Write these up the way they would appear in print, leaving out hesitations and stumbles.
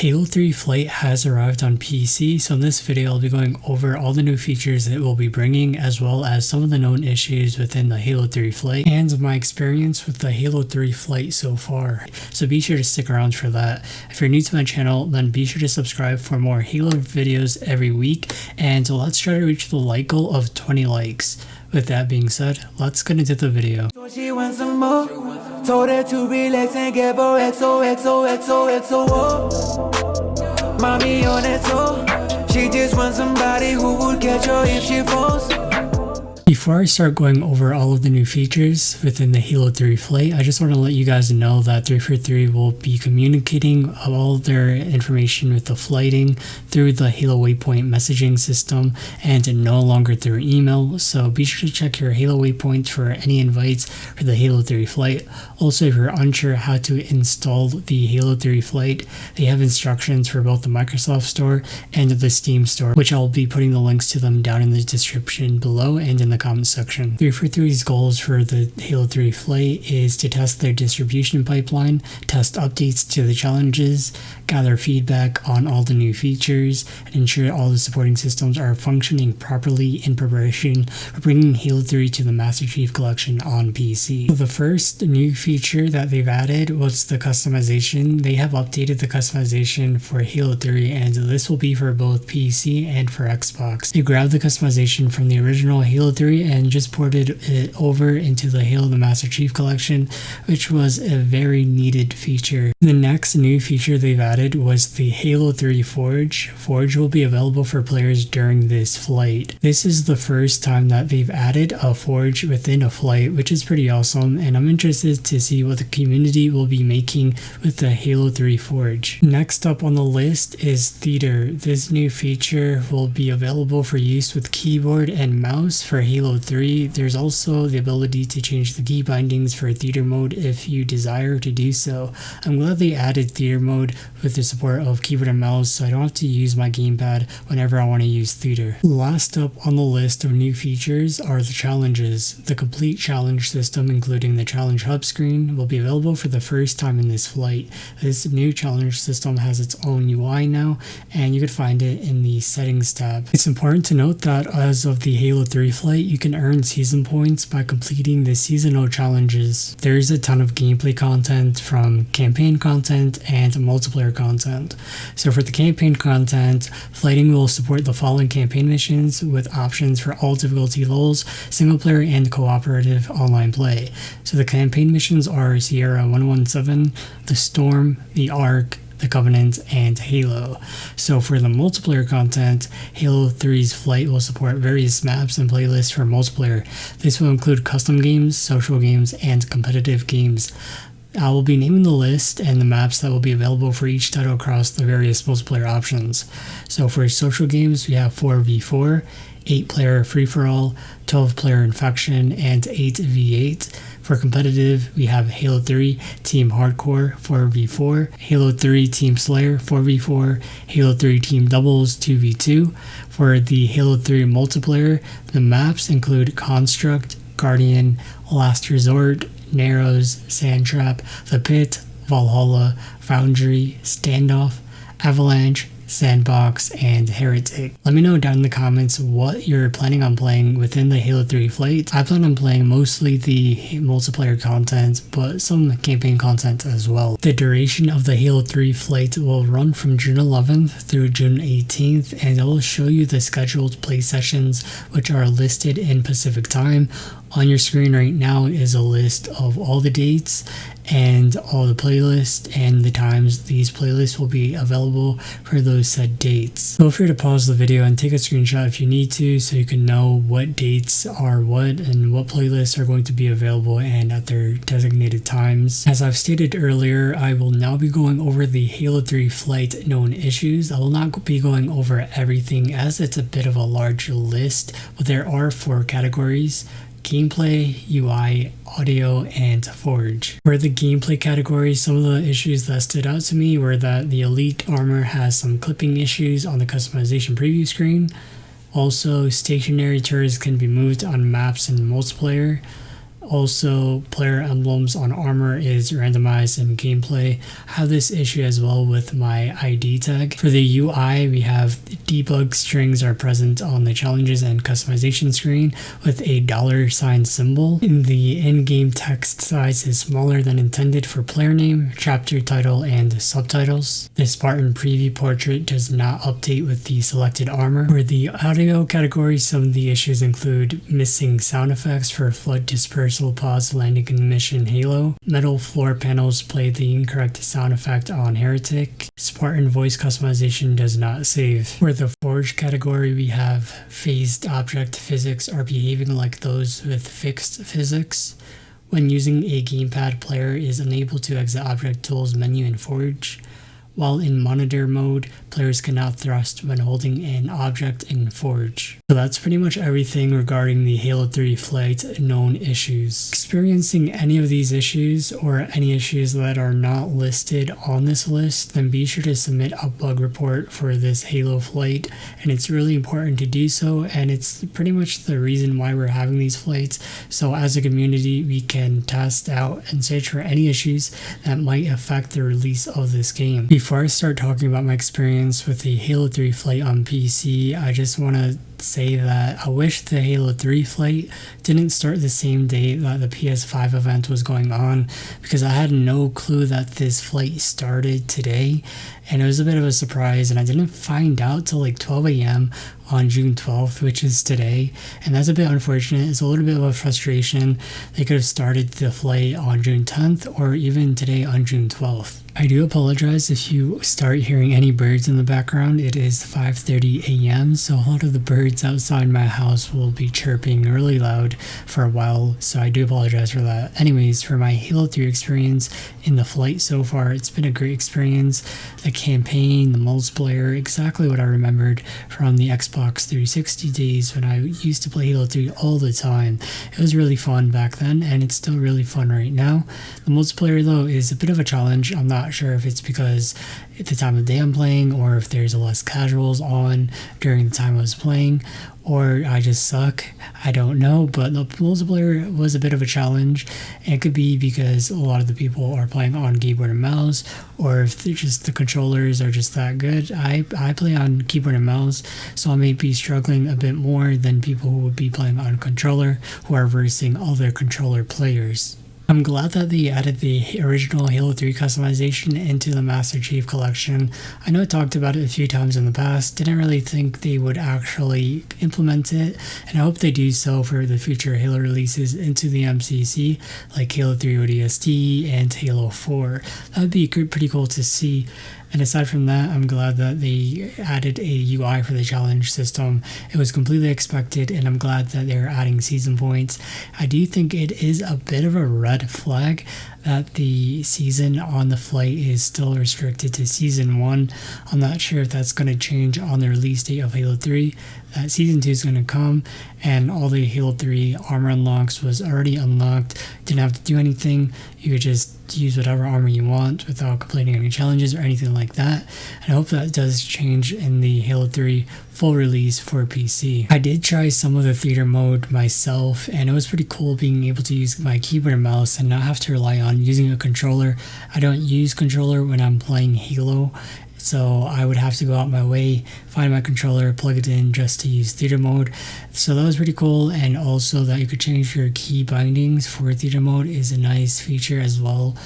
Halo 3 Flight has arrived on PC, so in this video I'll be going over all the new features it will be bringing, as well as some of the known issues within the Halo 3 Flight, and my experience with the Halo 3 Flight so far. So be sure to stick around for that. If you're new to my channel, then be sure to subscribe for more Halo videos every week, and let's try to reach the like goal of 20 likes. With that being said, let's get into the video. She wants some more. Told her to relax and give her XOXOXOXO. Mommy on that toe. She just wants somebody who would catch her if she falls. Before I start going over all of the new features within the Halo 3 Flight, I just want to let you guys know that 343 will be communicating all of their information with the flighting through the Halo Waypoint messaging system and no longer through email, so be sure to check your Halo Waypoint for any invites for the Halo 3 Flight. Also, if you're unsure how to install the Halo 3 Flight, they have instructions for both the Microsoft Store and the Steam Store, which I'll be putting the links to them down in the description below and in the comment section. 343's goals for the Halo 3 Flight is to test their distribution pipeline, test updates to the challenges, gather feedback on all the new features, and ensure all the supporting systems are functioning properly in preparation for bringing Halo 3 to the Master Chief Collection on PC. So the first new feature that they've added was the customization. They have updated the customization for Halo 3, and this will be for both PC and for Xbox. They grabbed the customization from the original Halo 3 and just ported it over into the Halo the Master Chief Collection, which was a very needed feature. The next new feature they've added was the Halo 3 Forge. Forge will be available for players during this flight. This is the first time that they've added a Forge within a flight, which is pretty awesome, and I'm interested to see what the community will be making with the Halo 3 Forge. Next up on the list is Theater. This new feature will be available for use with keyboard and mouse for Halo 3. There's also the ability to change the key bindings for Theater mode if you desire to do so. I'm glad they added Theater mode with the support of keyboard and mouse, so I don't have to use my gamepad whenever I want to use Theater. Last up on the list of new features are the challenges. The complete challenge system, including the challenge hub screen, will be available for the first time in this flight. This new challenge system has its own UI now, and you could find it in the settings tab. It's important to note that as of the Halo 3 flight, you can earn season points by completing the seasonal challenges. There's a ton of gameplay content, from campaign content and multiplayer content. So for the campaign content, flighting will support the following campaign missions with options for all difficulty levels, single player and cooperative online play. So the campaign missions are Sierra 117, the Storm, the Ark, the Covenant, and Halo. So for the multiplayer content, Halo 3's flight will support various maps and playlists for multiplayer. This will include custom games, social games, and competitive games. I will be naming the list and the maps that will be available for each title across the various multiplayer options. So for social games, we have 4v4, 8-player free-for-all, 12-player infection, and 8v8. For competitive, we have Halo 3 Team Hardcore 4v4, Halo 3 Team Slayer 4v4, Halo 3 Team Doubles 2v2. For the Halo 3 multiplayer, the maps include Construct, Guardian, Last Resort, Narrows, Sandtrap, The Pit, Valhalla, Foundry, Standoff, Avalanche, Sandbox, and Heretic. Let me know down in the comments what you're planning on playing within the Halo 3 flight. I plan on playing mostly the multiplayer content, but some campaign content as well. The duration of the Halo 3 flight will run from June 11th through June 18th, and I will show you the scheduled play sessions, which are listed in Pacific time. On your screen right now is a list of all the dates and all the playlists and the times these playlists will be available for those said dates. Feel free to pause the video and take a screenshot if you need to, so you can know what dates are what and what playlists are going to be available and at their designated times. As I've stated earlier, I will now be going over the Halo 3 flight known issues. I will not be going over everything as it's a bit of a large list, but there are 4 categories: gameplay, UI, audio, and Forge. For the gameplay category, some of the issues that stood out to me were that the Elite armor has some clipping issues on the customization preview screen. Also, stationary turrets can be moved on maps in multiplayer. Also, player emblems on armor is randomized in gameplay. I have this issue as well with my ID tag. For the UI, we have debug strings are present on the challenges and customization screen with a $sign symbol. The in-game text size is smaller than intended for player name, chapter title, and subtitles. The Spartan preview portrait does not update with the selected armor. For the audio category, some of the issues include missing sound effects for flood, dispersal, pause, landing, and mission Halo. Metal floor panels play the incorrect sound effect on Heretic. Spartan voice customization does not save. For the Forge category, we have phased object physics are behaving like those with fixed physics. When using a gamepad, player is unable to exit object tools menu in Forge. While in monitor mode, players cannot thrust when holding an object in Forge. So that's pretty much everything regarding the Halo 3 flight known issues. Experiencing any of these issues or any issues that are not listed on this list, then be sure to submit a bug report for this Halo flight, and it's really important to do so, and it's pretty much the reason why we're having these flights. So as a community, we can test out and search for any issues that might affect the release of this game. Before I start talking about my experience with the Halo 3 flight on PC, I just want to say that I wish the Halo 3 flight didn't start the same day that the PS5 event was going on, because I had no clue that this flight started today, and it was a bit of a surprise, and I didn't find out till like 12 a.m. on June 12th, which is today, and that's a bit unfortunate. It's a little bit of a frustration. They could have started the flight on June 10th or even today on June 12th. I do apologize if you start hearing any birds in the background. It is 5:30 a.m. so a lot of the birds outside my house will be chirping really loud for a while, so I do apologize for that. Anyways, for my Halo 3 experience in the flight so far, it's been a great experience. The campaign, the multiplayer, exactly what I remembered from the Xbox 360 days when I used to play Halo 3 all the time. It was really fun back then, and it's still really fun right now. The multiplayer though is a bit of a challenge. I'm not sure if it's because at the time of day I'm playing, or if there's less casuals on during the time I was playing, or I just suck. I don't know, but the multiplayer was a bit of a challenge. And it could be because a lot of the people are playing on keyboard and mouse, or if just the controllers are just that good. I play on keyboard and mouse, so I may be struggling a bit more than people who would be playing on controller, who are versing other controller players. I'm glad that they added the original Halo 3 customization into the Master Chief Collection. I know I talked about it a few times in the past, didn't really think they would actually implement it, and I hope they do so for the future Halo releases into the MCC, like Halo 3 ODST and Halo 4. That would be pretty cool to see. And aside from that, I'm glad that they added a UI for the challenge system. It was completely expected, and I'm glad that they're adding season points. I do think it is a bit of a red flag that the season on the flight is still restricted to season 1. I'm not sure if that's going to change on the release date of Halo 3. That season 2 is going to come, and all the Halo 3 armor unlocks was already unlocked. Didn't have to do anything. You could just use whatever armor you want without completing any challenges or anything like that. And I hope that does change in the Halo 3 full release for PC. I did try some of the theater mode myself, and it was pretty cool being able to use my keyboard and mouse and not have to rely on using a controller. I don't use controller when I'm playing Halo, so I would have to go out my way, find my controller, plug it in just to use theater mode. So that was pretty cool, and also that you could change your key bindings for theater mode is a nice feature as well.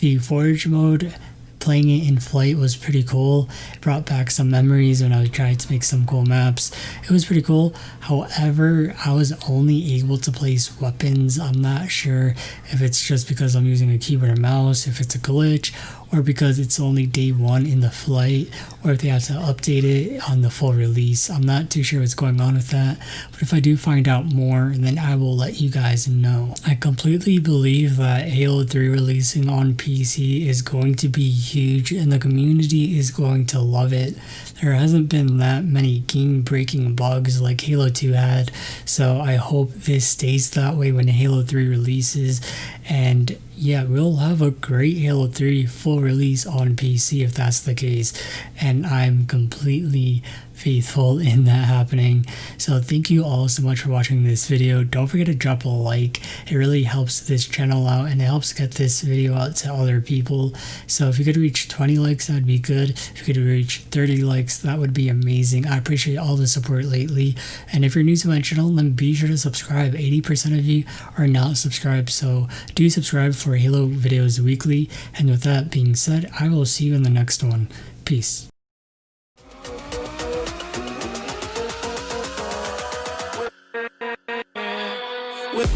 The Forge mode, playing it in flight, was pretty cool. It brought back some memories when I was trying to make some cool maps. It was pretty cool. However, I was only able to place weapons. I'm not sure if it's just because I'm using a keyboard and mouse, if it's a glitch, or because it's only day 1 in the flight, or if they have to update it on the full release. I'm not too sure what's going on with that, but if I do find out more, then I will let you guys know. I completely believe that Halo 3 releasing on PC is going to be huge, and the community is going to love it. There hasn't been that many game-breaking bugs like Halo 2 had, so I hope this stays that way when Halo 3 releases. And yeah, we'll have a great Halo 3 full release on PC if that's the case, and I'm completely faithful in that happening. So thank you all so much for watching this video. Don't forget to drop a like. It really helps this channel out and it helps get this video out to other people. So if you could reach 20 likes, that would be good. If you could reach 30 likes, that would be amazing. I appreciate all the support lately. And if you're new to my channel, then be sure to subscribe. 80% of you are not subscribed, so do subscribe for Halo videos weekly. And with that being said, I will see you in the next one. Peace. With